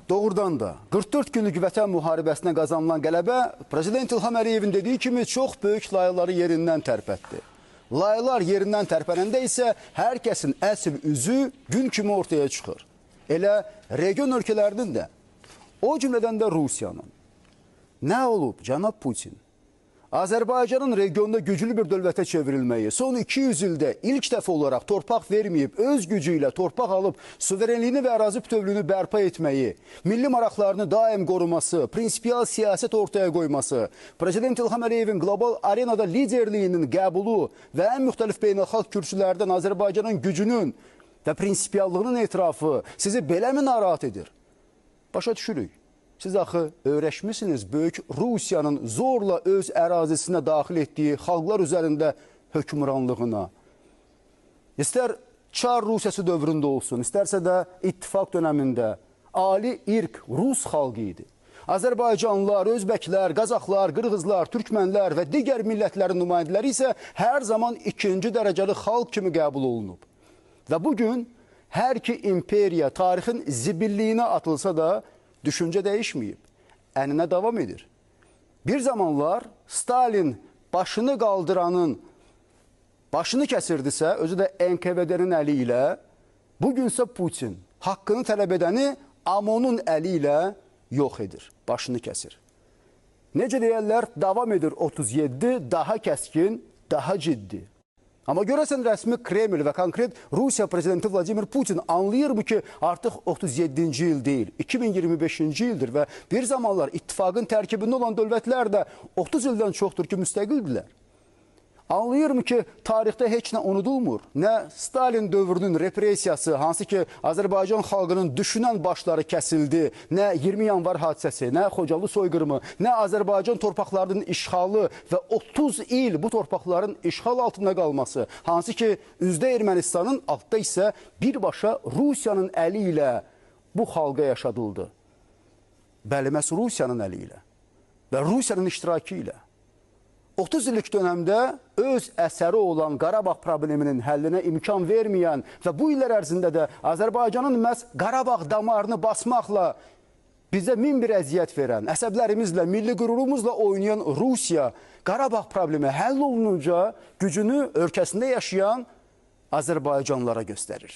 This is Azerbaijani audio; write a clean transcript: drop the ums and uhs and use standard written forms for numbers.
Doğrudan da 44 günlük vətən müharibəsinə qazanılan qələbə Prezident İlham Əliyevin dediyi kimi çox böyük layıqları yerindən tərpətdi. Layıqlar yerindən tərpənəndə isə hər kəsin əsl üzü gün kimi ortaya çıxır. Elə region ölkələrinin də, o cümlədən də Rusiyanın. Nə olub, cənab Putin? Azərbaycanın regionda güclü bir dövlətə çevrilməyi, son 200 ildə ilk dəfə olaraq torpaq verməyib, öz gücü ilə torpaq alıb, suverenliyini və ərazi bütövlüyünü bərpa etməyi, milli maraqlarını daim qoruması, prinsipial siyasət ortaya qoyması, Prezident İlham Əliyevin qlobal arenada liderliyinin qəbulu və ən müxtəlif beynəlxalq kürsülərdən Azərbaycanın gücünün və prinsipiallığının etirafı sizi beləmi narahat edir? Başa düşürük. Siz axı öyrəşmişsiniz böyük Rusiyanın zorla öz ərazisinə daxil etdiyi xalqlar üzərində hökmranlığına. İstər Çar Rusiyası dövründə olsun, istərsə də ittifaq dönəmində ali irq Rus xalqı idi. Azərbaycanlılar, Özbəklər, Qazaxlar, Qırğızlar, Türkmənlər və digər millətlərin nümayəndələri isə hər zaman ikinci dərəcəli xalq kimi qəbul olunub. Və bugün hər iki imperiya tarixin zibilliyinə atılsa da düşüncə dəyişməyib, əninə davam edir. Bir zamanlar Stalin başını qaldıranın başını kəsirdisə, özü də NKVD-nin əli ilə, bugünsə Putin haqqını tələb edəni AMON-un əli ilə yox edir, başını kəsir. Necə deyərlər, davam edir 37, daha kəskin, daha ciddi. Amma görəsən rəsmi Kreml və konkret Rusiya prezidenti Vladimir Putin anlayırmı ki, artıq 37-ci il deyil, 2025-ci ildir və bir zamanlar ittifaqın tərkibində olan dövlətlər də 30 ildən çoxdur ki, müstəqildirlər. Anlayırmı ki, tarixdə heç nə unudulmur, nə Stalin dövrünün repressiyası, hansı ki, Azərbaycan xalqının düşünən başları kəsildi, nə 20 yanvar hadisəsi, nə Xocalı soyqırımı, nə Azərbaycan torpaqlarının işğalı və 30 il bu torpaqların işğal altında qalması, hansı ki, üzdə Ermənistanın, altda isə birbaşa Rusiyanın əli ilə bu xalqa yaşadıldı. Bəli, məhz Rusiyanın əli ilə və Rusiyanın iştirakı ilə. 30 illik dönəmdə öz əsəri olan Qarabağ probleminin həllinə imkan verməyən və bu illər ərzində də Azərbaycanın məhz Qarabağ damarını basmaqla bizə min bir əziyyət verən, əsəblərimizlə, milli qürurumuzla oynayan Rusiya Qarabağ problemi həll olununca gücünü ölkəsində yaşayan Azərbaycanlılara göstərir.